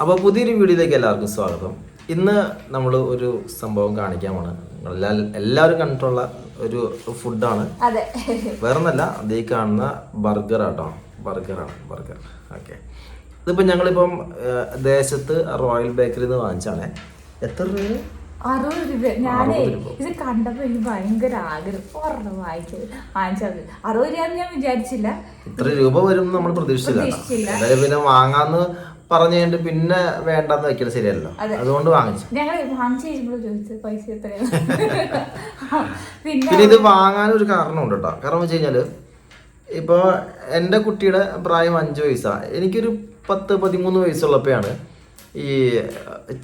അപ്പോൾ പുതിയൊരു വീഡിയോയിലേക്ക് എല്ലാവർക്കും സ്വാഗതം. ഇന്ന് നമ്മൾ ഒരു സംഭവം കാണിക്കാമാണ്. എല്ലാവരും കണ്ടിട്ടുള്ള ഒരു ഫുഡാണ്. വേറൊന്നല്ല, അതേ കാണുന്ന ബർഗറാട്ടോ. ബർഗർ. ഓക്കെ, ഇതിപ്പോൾ ഞങ്ങളിപ്പം ദേശത്ത് റോയൽ ബേക്കറിയിൽ നിന്ന് വാങ്ങിച്ചാണ്. എത്ര രൂപ? 60 രൂപ. ഞാനേ ഇത് കണ്ടപ്പോ എനിക്ക് ഭയങ്കര ആഗ്രഹം വാങ്ങിച്ചത് 60 രൂപ ഞാൻ വിചാരിച്ചില്ല. ഇത്ര രൂപ വരും നമ്മൾ പ്രതീക്ഷിച്ചില്ല. പിന്നെ വാങ്ങാന്ന് പറഞ്ഞുകൊണ്ട് പിന്നെ വേണ്ടെന്ന് വെക്കല് ശരിയല്ലോ, അതുകൊണ്ട് വാങ്ങിച്ചു. ഞങ്ങൾ വാങ്ങിച്ചു ചോദിച്ചത് പൈസ എത്രയാണ്. പിന്നെ ഇത് വാങ്ങാനൊരു കാരണമുണ്ട് കേട്ടോ. കാരണം വെച്ച് കഴിഞ്ഞാല് ഇപ്പൊ എൻ്റെ കുട്ടിയുടെ പ്രായം 5 വയസ്സാണ്. എനിക്കൊരു 10-13 വയസ്സുള്ളപ്പോഴാണ് ഈ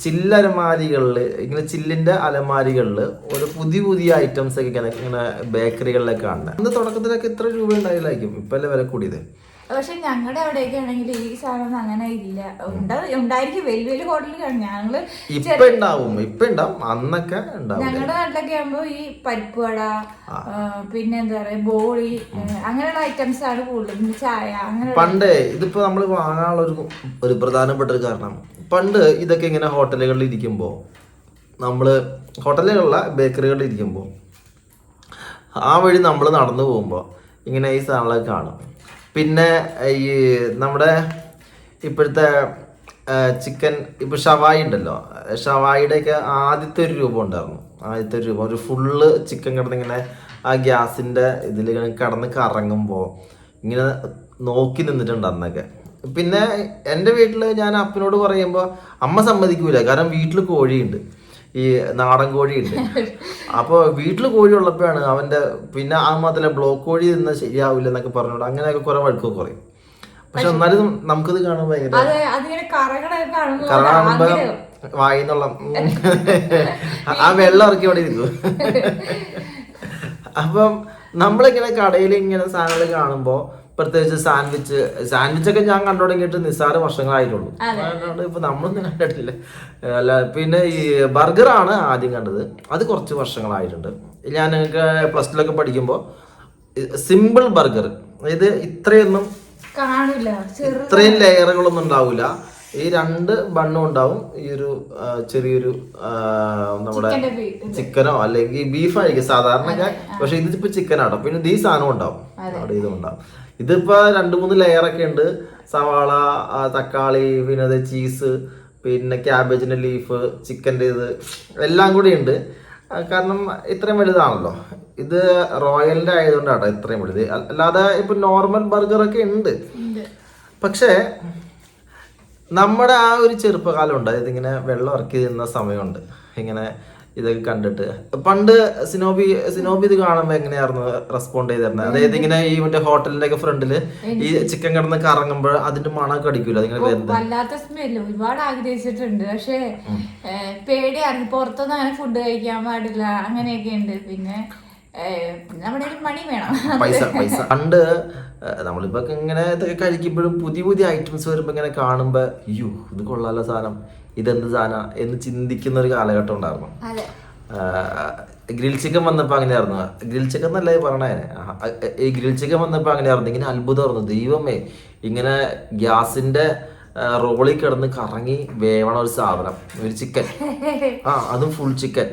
ചില്ലലമാരികളിൽ ഇങ്ങനെ ചില്ലിന്റെ അലമാരികളിൽ ഒരു പുതിയ ഐറ്റംസ് ഒക്കെ ഇങ്ങനെ ബേക്കറികളിലൊക്കെ കാണുന്നത്. അന്ന് തുടക്കത്തിലൊക്കെ ഇത്ര രൂപ ഉണ്ടായില്ലായിരിക്കും, ഇപ്പൊ അല്ലേ വില കൂടിയത്. പക്ഷെ ഞങ്ങളുടെ അവിടെയൊക്കെ ആണെങ്കിൽ ഈ സാധനം അങ്ങനെ ഇല്ല. ഉണ്ടായിരിക്കും, വലിയ ഹോട്ടലിൽ കാണും. ഞങ്ങള് ഇപ്പൊ ഉണ്ടാവും അന്നൊക്കെ ഉണ്ടാവും. ഞങ്ങളുടെ നാട്ടിലൊക്കെ ആകുമ്പോ ഈ പരിപ്പ് വട, പിന്നെ എന്താ പറയാ ബോളി, അങ്ങനെയുള്ള ഐറ്റംസ് ആണ് കൂടുതലും. ചായ അങ്ങനെ. പണ്ട് ഇതിപ്പോ നമ്മൾ വാങ്ങാനുള്ള ഒരു പ്രധാനപ്പെട്ട ഒരു കാരണം, പണ്ട് ഇതൊക്കെ ഇങ്ങനെ ഹോട്ടലുകളിൽ ഇരിക്കുമ്പോൾ, നമ്മള് ഹോട്ടലുകളിലെ ബേക്കറികളിൽ ഇരിക്കുമ്പോൾ ആ വഴി നമ്മൾ നടന്നു പോകുമ്പോൾ ഇങ്ങനെ ഈ സാധനങ്ങളൊക്കെ കാണും. പിന്നെ ഈ നമ്മുടെ ഇപ്പോഴത്തെ ചിക്കൻ ഇപ്പോൾ ഷവായി ഉണ്ടല്ലോ, ഷവായിയുടെയൊക്കെ ആദ്യത്തെ ഒരു രൂപം ഉണ്ടായിരുന്നു. ആദ്യത്തെ ഒരു രൂപം ഒരു ഫുള്ള് ചിക്കൻ കിടന്നിങ്ങനെ ആ ഗ്യാസിൻ്റെ ഇതിൽ കിടന്ന് കറങ്ങുമ്പോൾ ഇങ്ങനെ നോക്കി നിന്നിട്ടുണ്ട് അന്നൊക്കെ. പിന്നെ എൻ്റെ വീട്ടിൽ ഞാൻ അപ്പനോട് പറയുമ്പോൾ അമ്മ സമ്മതിക്കൂല, കാരണം വീട്ടിൽ കോഴിയുണ്ട്, ഈ നാടൻ കോഴിയുണ്ട്. അപ്പോൾ വീട്ടിൽ കോഴി ഉള്ളപ്പോഴാണ് അവൻ്റെ, പിന്നെ ആ മാത്രമല്ല ബ്ലോക്ക് കോഴി തിന്നാൽ ശരിയാവില്ല എന്നൊക്കെ പറഞ്ഞോണ്ട് അങ്ങനെയൊക്കെ കുറെ വഴക്കൊക്കെ പറയും. പക്ഷെ എന്നാലും നമുക്കിത് കാണുമ്പോൾ ഭയങ്കര കാണുമ്പോ വായിന്നുള്ള ആ വെള്ളം ഇറക്കി അവിടെ ഇരിക്കും. അപ്പം നമ്മളിങ്ങനെ കടയിൽ ഇങ്ങനെ സാധനങ്ങൾ കാണുമ്പോൾ, പ്രത്യേകിച്ച് സാൻഡ്വിച്ചൊക്കെ ഞാൻ കണ്ടു തുടങ്ങിയിട്ട് നിസ്സാര വർഷങ്ങളായിട്ടുള്ളൂ. ഇപ്പൊ നമ്മളൊന്നും കണ്ടിട്ടില്ല. അല്ല, പിന്നെ ഈ ബർഗറാണ് ആദ്യം കണ്ടത്. അത് കുറച്ച് വർഷങ്ങളായിട്ടുണ്ട്. ഞാൻ ഞങ്ങൾക്ക് +2 പഠിക്കുമ്പോൾ സിമ്പിൾ ബർഗർ, അതായത് ഇത്രയും ലെയറുകളൊന്നും ഉണ്ടാവില്ല. ഈ 2 ബണ്ണും ഉണ്ടാവും, ഈ ഒരു ചെറിയൊരു നമ്മുടെ ചിക്കനോ അല്ലെങ്കിൽ ബീഫായിരിക്കും സാധാരണ. പക്ഷെ ഇതിപ്പോ ചിക്കനാട്ടോ. പിന്നെ ഈ സാധനം ഉണ്ടാവും, അവിടെ ഇതും ഉണ്ടാവും. ഇതിപ്പോ 2-3 ലെയറൊക്കെ ഉണ്ട്. സവാള, തക്കാളി, പിന്നെ അത് ചീസ്, പിന്നെ ക്യാബേജിന്റെ ലീഫ്, ചിക്കൻ്റെ ഇത് എല്ലാം കൂടി ഉണ്ട്. കാരണം ഇത്രയും വലുതാണല്ലോ. ഇത് റോയലിന്റെ ആയതുകൊണ്ടാട്ടോ ഇത്രയും വലുത്. അല്ലാതെ ഇപ്പൊ നോർമൽ ബർഗറൊക്കെ ഉണ്ട്. പക്ഷേ നമ്മുടെ ആ ഒരു ചെറുപ്പകാലം ഉണ്ട്, ഇതിങ്ങനെ വെള്ളം ഇറക്കി തിന്ന സമയമുണ്ട്. ഇങ്ങനെ ഇതൊക്കെ കണ്ടിട്ട് പണ്ട് സിനോബി ഇത് കാണുമ്പോൾ എങ്ങനെയായിരുന്നു റെസ്പോണ്ട് ചെയ്തിരുന്നത്? അതായത് ഇങ്ങനെ ഈ മറ്റേ ഹോട്ടലിന്റെ ഒക്കെ ഫ്രണ്ടില് ഈ ചിക്കൻ കിടന്ന് കറങ്ങുമ്പോൾ അതിന്റെ മണമൊക്കെ അടിക്കൂല, അതിങ്ങനെ വല്ലാത്ത സ്മെല്ല്. ഒരുപാട് ആഗ്രഹിച്ചിട്ടുണ്ട്, പക്ഷെ പേടിയായിരുന്നു. പുറത്തൊന്നും അങ്ങനെ ഫുഡ് കഴിക്കാൻ പാടില്ല, അങ്ങനെയൊക്കെ ഉണ്ട്. പിന്നെ നമ്മുടെ മണി വേണം, പൈസ. പണ്ട് നമ്മളിപ്പോ ഇങ്ങനെ ഇതൊക്കെ കഴിക്കുമ്പോഴും പുതിയ ഐറ്റംസ് വരുമ്പോ ഇങ്ങനെ കാണുമ്പോ അയ്യോ ഇത് കൊള്ളാലോ സാധനം, ഇതെന്ത് സാധനം എന്ന് ചിന്തിക്കുന്ന ഒരു കാലഘട്ടം ഉണ്ടായിരുന്നു. ഗ്രിൽ ചിക്കൻ വന്നപ്പോൾ അങ്ങനെയായിരുന്നു. ഗ്രിൽ ചിക്കൻ എന്നല്ലേ പറഞ്ഞേ, ഈ ഗ്രിൽ ചിക്കൻ വന്നപ്പോൾ അങ്ങനെയായിരുന്നു. ഇങ്ങനെ അത്ഭുതമായിരുന്നു, ദൈവമേ, ഇങ്ങനെ ഗ്യാസിന്റെ റോളിൽ കിടന്ന് കറങ്ങി വേവണ ഒരു സാധനം, ഒരു ചിക്കൻ. അതും ഫുൾ ചിക്കൻ.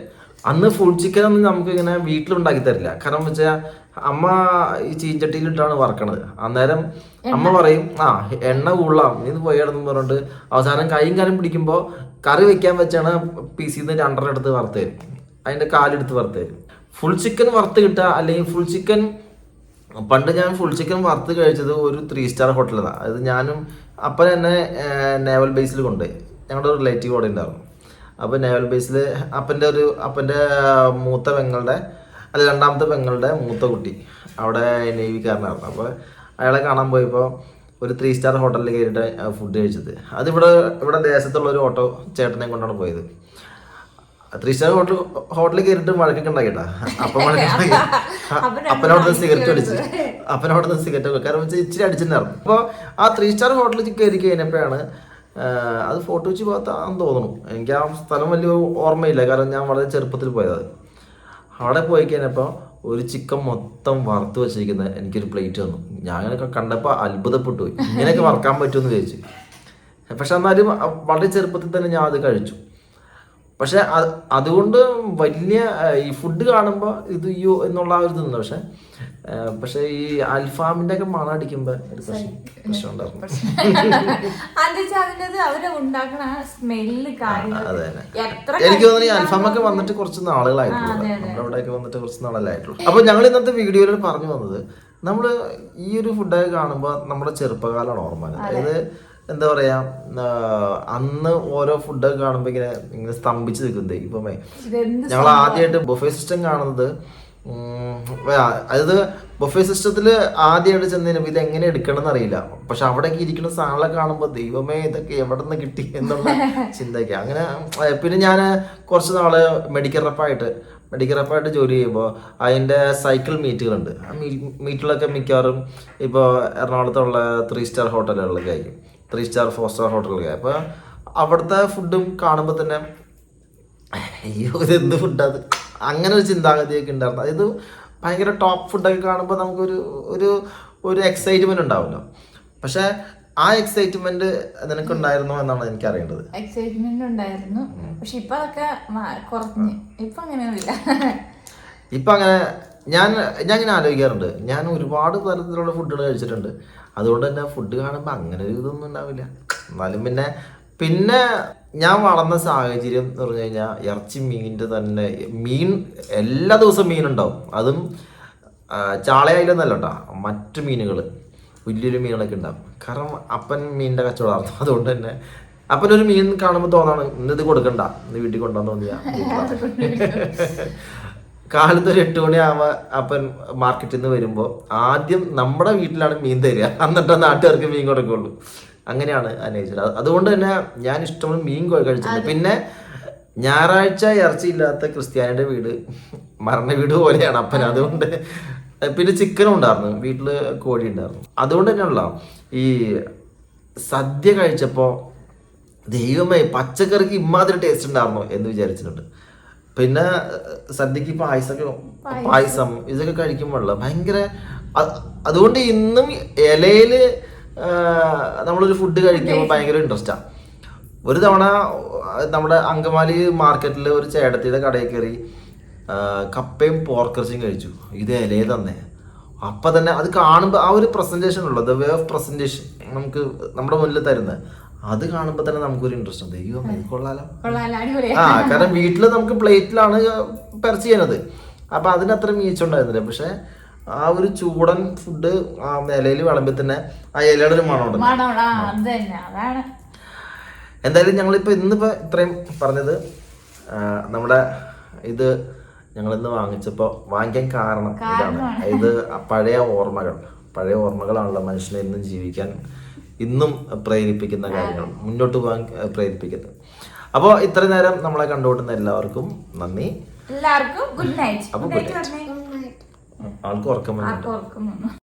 അന്ന് ഫുൾ ചിക്കൻ ഒന്നും നമുക്ക് ഇങ്ങനെ വീട്ടിലുണ്ടാക്കി തരില്ല. കാരണം വെച്ചാൽ അമ്മ ഈ ചീഞ്ചട്ടിയിലിട്ടാണ് വറക്കണത്. അന്നേരം അമ്മ പറയും എണ്ണ കൂടുതലാം, ഇത് പോയിടന്ന് പറഞ്ഞിട്ട് അവസാനം കൈയും കാലും പിടിക്കുമ്പോൾ കറി വെക്കാൻ വെച്ചാണ് പീസിന്ന് 2 എടുത്ത് വറുത്ത് തരും, അതിന്റെ കാലെടുത്ത് വറുത്ത് തരും. ഫുൾ ചിക്കൻ വറുത്ത് കിട്ടുക, അല്ലെങ്കിൽ ഫുൾ ചിക്കൻ. പണ്ട് ഞാൻ ഫുൾ ചിക്കൻ വറുത്ത് കഴിച്ചത് ഒരു 3 സ്റ്റാർ ഹോട്ടലിലാണ്. അത് ഞാനും അപ്പൻ എന്നെ നേവൽ ബേസിൽ കൊണ്ടുപോയി. ഞങ്ങളുടെ ഒരു റിലേറ്റീവ് അവിടെ ഉണ്ടായിരുന്നു. അപ്പോൾ നേവൽ ബേസിൽ അപ്പൻ്റെ മൂത്ത പെങ്ങളുടെ, അല്ല 2ാമത്തെ പെങ്ങളുടെ മൂത്ത കുട്ടി അവിടെ നേവിക്കാരനായിരുന്നു. അപ്പോൾ അയാളെ കാണാൻ പോയപ്പോൾ ഒരു 3 സ്റ്റാർ ഹോട്ടലിൽ കയറിയിട്ട് ഫുഡ് കഴിച്ചത്. ഇവിടെ ദേശത്തുള്ള ഒരു ഓട്ടോ ചേട്ടനെ കൊണ്ടാണ് പോയത്. 3 സ്റ്റാർ ഹോട്ടലിൽ കയറിയിട്ട് വഴക്കൊക്കെ ഉണ്ടാക്കിട്ടാ. അപ്പനോടൊന്ന് സിഗരറ്റ് അടിച്ച് കാരണം വെച്ചാൽ ഇച്ചിരി അടിച്ചിട്ടുണ്ടായിരുന്നു. അപ്പോൾ ആ 3 സ്റ്റാർ ഹോട്ടലിൽ കയറി കഴിഞ്ഞപ്പോഴാണ് അത് ഫോട്ടോ വെച്ച് பார்த்தாന്ന് തോന്നുന്നു. എനിക്ക് ആ സ്ഥലം വലിയ ഓർമ്മയില്ല, കാരണം ഞാൻ വളരെ ചെറുപ്പത്തിൽ പോയത്. അവിടെ പോയി കഴിഞ്ഞപ്പോൾ ഒരു ചിക്കൻ മൊത്തം വറുത്ത് വെച്ചിരിക്കുന്നത് എനിക്കൊരു പ്ലേറ്റ് തന്നു. ഞാനൊക്കെ കണ്ടപ്പോൾ അത്ഭുതപ്പെട്ടു പോയി, ഇങ്ങനെയൊക്കെ വറക്കാൻ പറ്റുമെന്ന് ചോദിച്ചു. പക്ഷെ എന്നാലും വളരെ ചെറുപ്പത്തിൽ തന്നെ ഞാൻ അത് കഴിച്ചു. പക്ഷെ അതുകൊണ്ട് വലിയ ഈ ഫുഡ് കാണുമ്പോൾ ഇത് അയ്യോ എന്നുള്ള ആ ഒരു ഇതൊന്നും. പക്ഷെ ഈ അൽഫാമിന്റെ ഒക്കെ മണം അടിക്കുമ്പോ ഒരു പ്രശ്നം ഉണ്ടായിരുന്നു. എനിക്ക് തോന്നുന്നു ഈ അൽഫാമൊക്കെ വന്നിട്ട് കുറച്ച് നാളുകളായിട്ടുള്ളൂ, നമ്മുടെ അവിടെയൊക്കെ വന്നിട്ട് കുറച്ച് നാളല്ലായിട്ടുള്ളൂ. അപ്പൊ ഞങ്ങൾ ഇന്നത്തെ വീഡിയോയിൽ പറഞ്ഞു വന്നത്, നമ്മള് ഈ ഒരു ഫുഡൊക്കെ കാണുമ്പോൾ നമ്മുടെ ചെറുപ്പകാലമാണ് ഓർമ്മ. അതായത് എന്താ പറയാ, അന്ന് ഓരോ ഫുഡൊക്കെ കാണുമ്പോ ഇങ്ങനെ സ്തംഭിച്ച് നിൽക്കുന്നത്. ഇപ്പമേ ഞങ്ങൾ ആദ്യമായിട്ട് ബൊഫേ സിസ്റ്റം കാണുന്നത്, അതായത് ബൊഫേ സിസ്റ്റത്തില് ആദ്യമായിട്ട് ചെന്നതിന് ഇത് എങ്ങനെ എടുക്കണം എന്നറിയില്ല. പക്ഷെ അവിടേക്ക് ഇരിക്കുന്ന സാധനങ്ങളെ കാണുമ്പോൾ ദൈവമേ ഇതൊക്കെ എവിടെ നിന്ന് കിട്ടി എന്നുള്ള ചിന്തയൊക്കെ. അങ്ങനെ പിന്നെ ഞാൻ കുറച്ച് നാള് മെഡിക്കൽ റെപ്പായിട്ട് ജോലി ചെയ്യുമ്പോൾ അതിൻ്റെ സൈക്കിൾ മീറ്റുകളുണ്ട്. ആ മീറ്റിലൊക്കെ മിക്കവാറും ഇപ്പോൾ എറണാകുളത്തുള്ള 3 സ്റ്റാർ ഹോട്ടലുകളിലൊക്കെ ആയിരിക്കും, 3 സ്റ്റാർ 4 സ്റ്റാർ ഹോട്ടലുകളൊക്കെ. അപ്പോൾ അവിടുത്തെ ഫുഡും കാണുമ്പോൾ തന്നെ അയ്യോ ഇതെന്ത് ഫുഡാത്, അങ്ങനെ ഒരു ചിന്താഗതിയൊക്കെ ഉണ്ടായിരുന്നു. അതായത് ഭയങ്കര ടോപ്പ് ഫുഡൊക്കെ കാണുമ്പോൾ നമുക്കൊരു ഒരു ഒരു എക്സൈറ്റ്മെന്റ് ഉണ്ടാവുമല്ലോ. പക്ഷെ ആ എക്സൈറ്റ്മെന്റ് നിനക്കുണ്ടായിരുന്നോ എന്നാണ് എനിക്ക് അറിയേണ്ടത്. എക്സൈറ്റ്മെന്റ് ഉണ്ടായിരുന്നു, പക്ഷെ ഇപ്പൊ അതൊക്കെ കുറഞ്ഞു. ഇപ്പൊ അങ്ങനെയൊന്നുമില്ല. ഇപ്പൊ അങ്ങനെ ഞാൻ ഇങ്ങനെ ആലോചിക്കാറുണ്ട്. ഞാൻ ഒരുപാട് തരത്തിലുള്ള ഫുഡുകൾ കഴിച്ചിട്ടുണ്ട്. അതുകൊണ്ട് തന്നെ ഫുഡ് കാണുമ്പോൾ അങ്ങനെ ഒരു ഇതൊന്നും ഉണ്ടാവില്ല. എന്നാലും പിന്നെ ഞാൻ വളർന്ന സാഹചര്യം എന്ന് പറഞ്ഞു കഴിഞ്ഞാൽ ഇറച്ചി മീനിൻ്റെ തന്നെ മീൻ എല്ലാ ദിവസവും മീനുണ്ടാവും. അതും ചാളയായില്ലെന്നല്ല കേട്ടോ, മറ്റു മീനുകൾ വലിയൊരു മീനുകളൊക്കെ ഉണ്ടാവും. കാരണം അപ്പൻ മീനിൻ്റെ കച്ചവടമായിരുന്നു. അതുകൊണ്ട് തന്നെ അപ്പനൊരു മീൻ കാണുമ്പോൾ തോന്നാണ് ഇന്നിത് കൊടുക്കണ്ട, ഇന്ന് വീട്ടിൽ കൊണ്ടുവന്ന് തോന്നിയാ. കാലത്ത് ഒരു 8 മണിയാകുമ്പോൾ അപ്പൻ മാർക്കറ്റിൽ നിന്ന് വരുമ്പോൾ ആദ്യം നമ്മുടെ വീട്ടിലാണ് മീൻ തരിക, എന്നിട്ട് നാട്ടുകാർക്ക് മീൻ കൊടുക്കുള്ളൂ. അങ്ങനെയാണ് അന്വേഷിച്ചത്. അതുകൊണ്ട് തന്നെ ഞാൻ ഇഷ്ടമുള്ള മീൻ കഴിച്ചിട്ടുണ്ട്. പിന്നെ ഞായറാഴ്ച ഇറച്ചി ഇല്ലാത്ത ക്രിസ്ത്യാനിയുടെ വീട് മരണ വീട് പോലെയാണ് അപ്പൻ. അതുകൊണ്ട് പിന്നെ ചിക്കനും ഉണ്ടായിരുന്നു, വീട്ടില് കോഴി ഉണ്ടായിരുന്നു. അതുകൊണ്ട് തന്നെയുള്ള ഈ സദ്യ കഴിച്ചപ്പോൾ ദൈവമേ പച്ചക്കറിക്ക് ഇമ്മാതിരി ടേസ്റ്റ് ഉണ്ടായിരുന്നോ എന്ന് വിചാരിച്ചിട്ടുണ്ട്. പിന്നെ സദ്യക്ക് പായസം ഇതൊക്കെ കഴിക്കുമ്പോഴുള്ള ഭയങ്കര, അതുകൊണ്ട് ഇന്നും ഇലയില് നമ്മളൊരു ഫുഡ് കഴിക്കുമ്പോൾ ഭയങ്കര ഇൻട്രസ്റ്റാണ്. ഒരു തവണ നമ്മുടെ അങ്കമാലി മാർക്കറ്റിൽ ഒരു ചേട്ടത്തിയുടെ കടയിൽ കയറി കപ്പയും പോർക്കിറച്ചിയും കഴിച്ചു. ഇത് ഇലയെ തന്നെ. അപ്പം തന്നെ അത് കാണുമ്പോൾ ആ ഒരു പ്രസൻറ്റേഷൻ ഉള്ളത്, ദ വേ ഓഫ് പ്രസൻറ്റേഷൻ നമുക്ക് നമ്മുടെ മുന്നിൽ തരുന്നത്, അത് കാണുമ്പോൾ തന്നെ നമുക്കൊരു ഇൻട്രസ്റ്റ് ഉണ്ട്. അയ്യോ കൊള്ളാലോ. കാരണം വീട്ടിൽ നമുക്ക് പ്ലേറ്റിലാണ് പെർച്ച് ചെയ്യുന്നത്, അപ്പം അതിനത്ര മീച്ചുണ്ടായിരുന്നില്ല. പക്ഷെ ആ ഒരു ചൂടൻ ഫുഡ് ആ ഇലയിൽ വിളമ്പിൽ തന്നെ ആ ഇലയുടെ ഒരു മണം ഉണ്ട്. എന്തായാലും ഞങ്ങളിപ്പോ ഇന്നിപ്പോ ഇത്രയും പറഞ്ഞത്, നമ്മുടെ ഇത് ഞങ്ങൾ ഇന്ന് വാങ്ങിക്കാൻ കാരണം ഇതാണ്. ഇത് പഴയ ഓർമ്മകളാണല്ലോ മനുഷ്യനെ ഇന്നും ജീവിക്കാൻ, ഇന്നും പ്രേരിപ്പിക്കുന്ന കാര്യങ്ങൾ, മുന്നോട്ട് പോകാൻ പ്രേരിപ്പിക്കുന്നത്. അപ്പോൾ ഇത്രയും നേരം നമ്മളെ കണ്ടുകൊണ്ടുന്ന എല്ലാവർക്കും നന്ദി. എല്ലാവർക്കും ഗുഡ് നൈറ്റ്. അപ്പൊ ആൾക്ക് ഉറക്കം വന്നു.